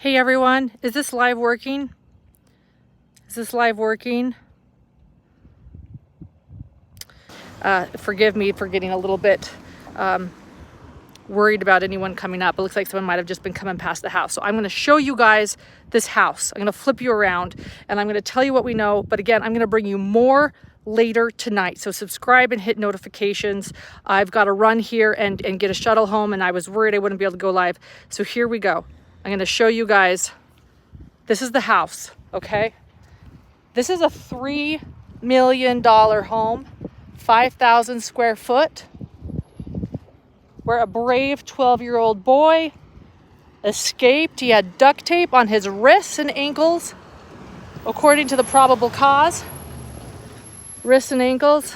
Hey everyone, is this live working? Is this live working? Forgive me for getting a little bit worried about anyone coming up. It looks like someone might have just been coming past the house. So I'm going to show you guys this house. I'm going to flip you around and I'm going to tell you what we know. But again, I'm going to bring you more later tonight. So subscribe and hit notifications. I've got to run here and get a shuttle home, and I was worried I wouldn't be able to go live. So here we go. I'm going to show you guys. This is the house, okay? This is a $3 million home, 5,000 square foot, where a brave 12-year-old boy escaped. He had duct tape on his wrists and ankles, according to the probable cause. Wrists and ankles.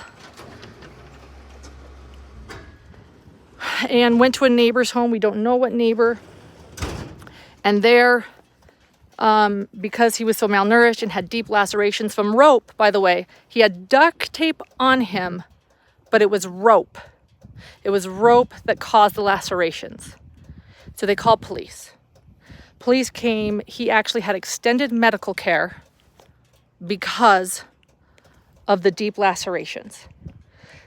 And went to a neighbor's home. We don't know what neighbor. And there, because he was so malnourished and had deep lacerations from rope, by the way, he had duct tape on him, but it was rope. It was rope that caused the lacerations. So they called police. Police came. He actually had extended medical care because of the deep lacerations.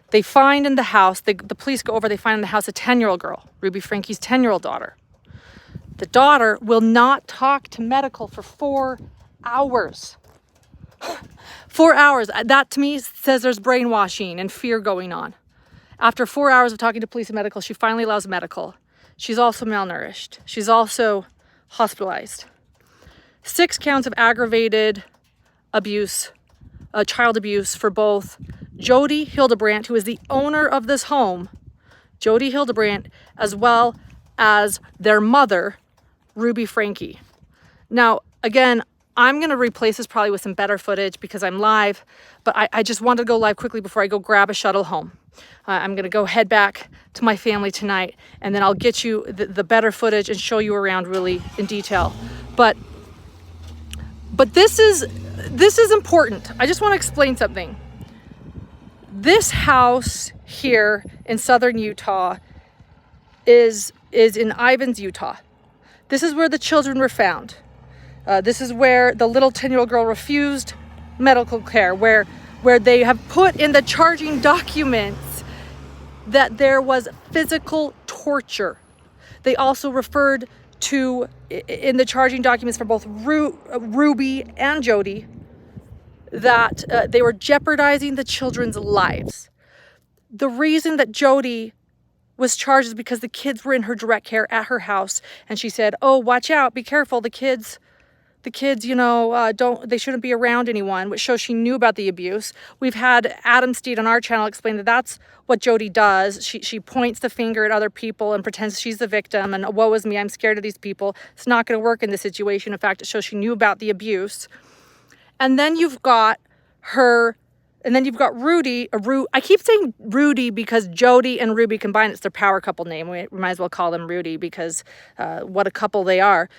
They find in the house, the police go over, they find in the house a 10-year-old girl, Ruby Franke's 10-year-old daughter. The daughter will not talk to medical for 4 hours. 4 hours. That to me says there's brainwashing and fear going on. After 4 hours of talking to police and medical, she finally allows medical. She's also malnourished. She's also hospitalized. 6 counts of aggravated abuse, child abuse for both Jodi Hildebrandt, who is the owner of this home, Jodi Hildebrandt, as well as their mother, Ruby Franke. Now, again, I'm going to replace this probably with some better footage because I'm live, but I just wanted to go live quickly before I go grab a shuttle home. I'm going to go head back to my family tonight, and then I'll get you the better footage and show you around really in detail. But this is important. I just want to explain something. This house here in southern Utah is in Ivins, Utah. This is where the children were found. This is where the little 10-year-old girl refused medical care, where they have put in the charging documents that there was physical torture. They also referred to, in the charging documents for both Ruby and Jodi, that they were jeopardizing the children's lives. The reason that Jodi was charged is because the kids were in her direct care at her house, and she said, "Oh, watch out, be careful, the kids, you know, they shouldn't be around anyone," which shows she knew about the abuse. We've had Adam Steed on our channel explain that that's what Jodi does. She points the finger at other people and pretends she's the victim, and woe is me, I'm scared of these people. It's not going to work in this situation. In fact, it shows she knew about the abuse. And then you've got her. And then you've got Rudy. I keep saying Rudy because Jodi and Ruby combined, it's their power couple name. We might as well call them Rudy because what a couple they are.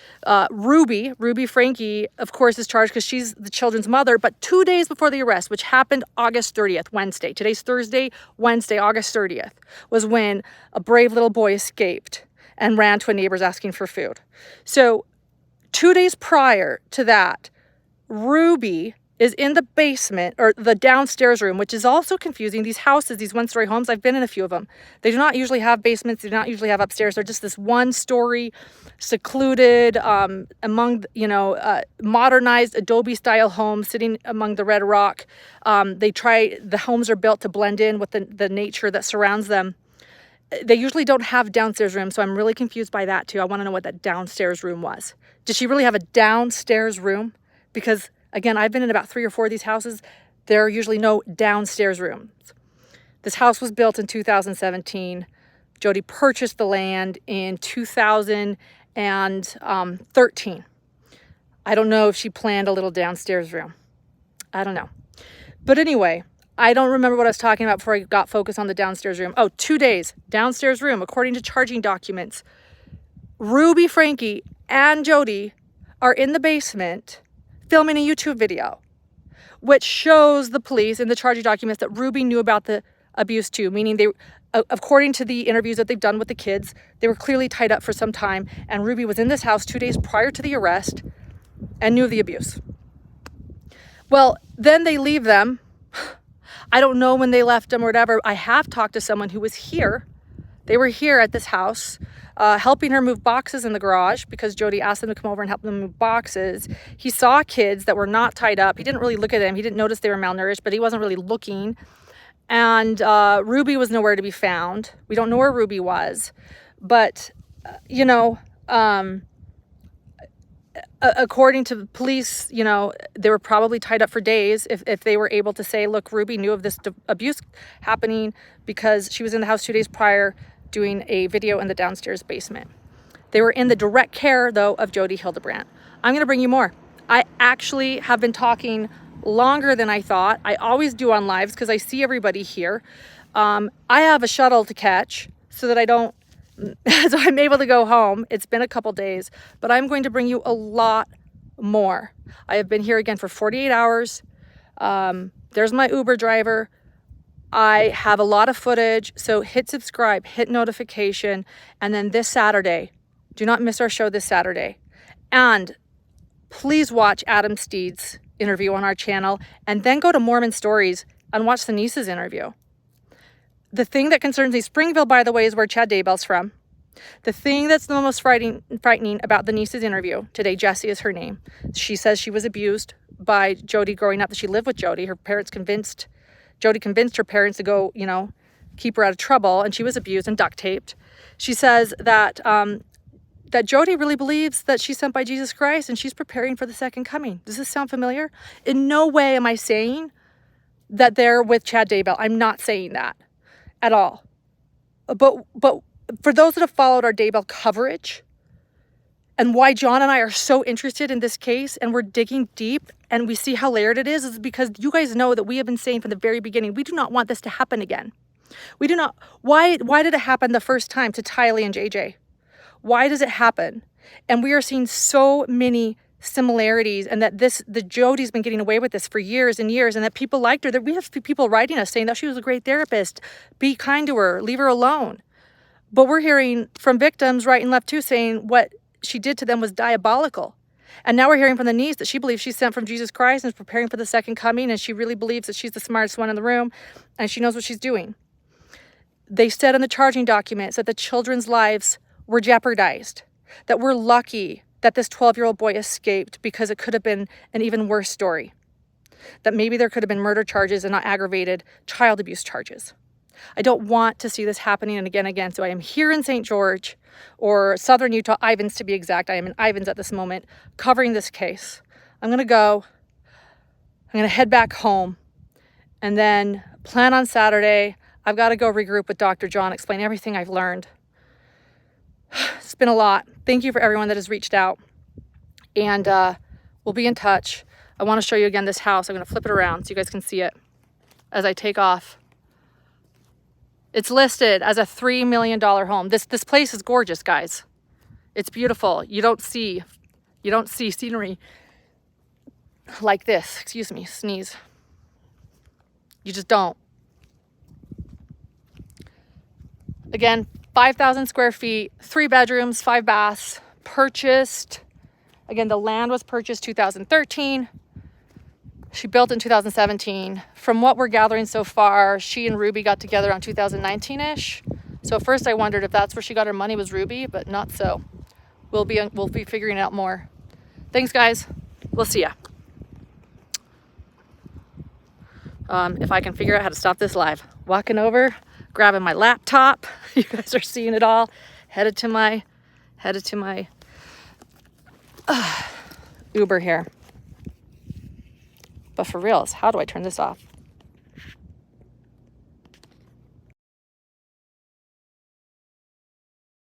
Ruby Franke, of course, is charged because she's the children's mother. But 2 days before the arrest, which happened August 30th, Wednesday. Today's Thursday, Wednesday, August 30th, was when a brave little boy escaped and ran to a neighbor's asking for food. So 2 days prior to that, Ruby is in the basement, or the downstairs room, which is also confusing. These houses, these one-story homes, I've been in a few of them. They do not usually have basements. They do not usually have upstairs. They're just this one-story, secluded, modernized Adobe-style homes sitting among the red rock. The homes are built to blend in with the nature that surrounds them. They usually don't have downstairs rooms, so I'm really confused by that too. I want to know what that downstairs room was. Did she really have a downstairs room? Because again, I've been in about 3 or 4 of these houses. There are usually no downstairs rooms. This house was built in 2017. Jodi purchased the land in 2013. I don't know if she planned a little downstairs room. I don't know. But anyway, I don't remember what I was talking about before I got focused on the downstairs room. Oh, 2 days, downstairs room, according to charging documents. Ruby Franke and Jodi are in the basement filming a YouTube video, which shows the police in the charging documents that Ruby knew about the abuse too, meaning according to the interviews that they've done with the kids, they were clearly tied up for some time. And Ruby was in this house 2 days prior to the arrest and knew of the abuse. Well, then they leave them. I don't know when they left them or whatever. I have talked to someone who was here. They were here at this house, helping her move boxes in the garage because Jodi asked them to come over and help them move boxes. He saw kids that were not tied up. He didn't really look at them. He didn't notice they were malnourished, but he wasn't really looking. And Ruby was nowhere to be found. We don't know where Ruby was. But, you know, according to the police, you know, they were probably tied up for days if they were able to say, look, Ruby knew of this abuse happening because she was in the house 2 days prior doing a video in the downstairs basement. They were in the direct care, though, of Jodi Hildebrandt. I'm going to bring you more. I actually have been talking longer than I thought. I always do on lives because I see everybody here. I have a shuttle to catch so that I don't, so I'm able to go home. It's been a couple days, but I'm going to bring you a lot more. I have been here again for 48 hours. There's my Uber driver. I have a lot of footage, so hit subscribe, hit notification, and then this Saturday, do not miss our show this Saturday. And please watch Adam Steed's interview on our channel, and then go to Mormon Stories and watch the niece's interview. The thing that concerns me, Springville, by the way, is where Chad Daybell's from. The thing that's the most frightening about the niece's interview today, Jessie is her name. She says she was abused by Jodi growing up, that she lived with Jodi. Jodi convinced her parents to go, you know, keep her out of trouble, and she was abused and duct taped. She says that that Jodi really believes that she's sent by Jesus Christ and she's preparing for the second coming. Does this sound familiar? In no way am I saying that they're with Chad Daybell. I'm not saying that at all. But for those that have followed our Daybell coverage and why John and I are so interested in this case and we're digging deep and we see how layered it is because you guys know that we have been saying from the very beginning, we do not want this to happen again. We do not. Why did it happen the first time to Tylee and JJ? Why does it happen? And we are seeing so many similarities, and that the Jodi's been getting away with this for years and years, and that people liked her. That we have people writing us saying that she was a great therapist. Be kind to her, leave her alone. But we're hearing from victims right and left too saying what she did to them was diabolical. And now we're hearing from the niece that she believes she's sent from Jesus Christ and is preparing for the second coming, and she really believes that she's the smartest one in the room and she knows what she's doing. They said in the charging documents that the children's lives were jeopardized, that we're lucky that this 12-year-old boy escaped because it could have been an even worse story, that maybe there could have been murder charges and not aggravated child abuse charges. I don't want to see this happening again. So I am here in St. George, or Southern Utah, Ivins to be exact. I am in Ivins at this moment, covering this case. I'm going to go. I'm going to head back home and then plan on Saturday. I've got to go regroup with Dr. John, explain everything I've learned. It's been a lot. Thank you for everyone that has reached out. And we'll be in touch. I want to show you again this house. I'm going to flip it around so you guys can see it as I take off. It's listed as a $3 million home. This place is gorgeous, guys. It's beautiful. You don't see scenery like this. Excuse me, sneeze. You just don't. Again, 5,000 square feet, 3 bedrooms, 5 baths, purchased. Again, the land was purchased 2013. She built in 2017. From what we're gathering so far, she and Ruby got together on 2019-ish. So at first I wondered if that's where she got her money was Ruby, but not so. We'll be figuring out more. Thanks, guys. We'll see ya. If I can figure out how to stop this live. Walking over, grabbing my laptop. You guys are seeing it all. Headed to my Uber here. But for reals, how do I turn this off?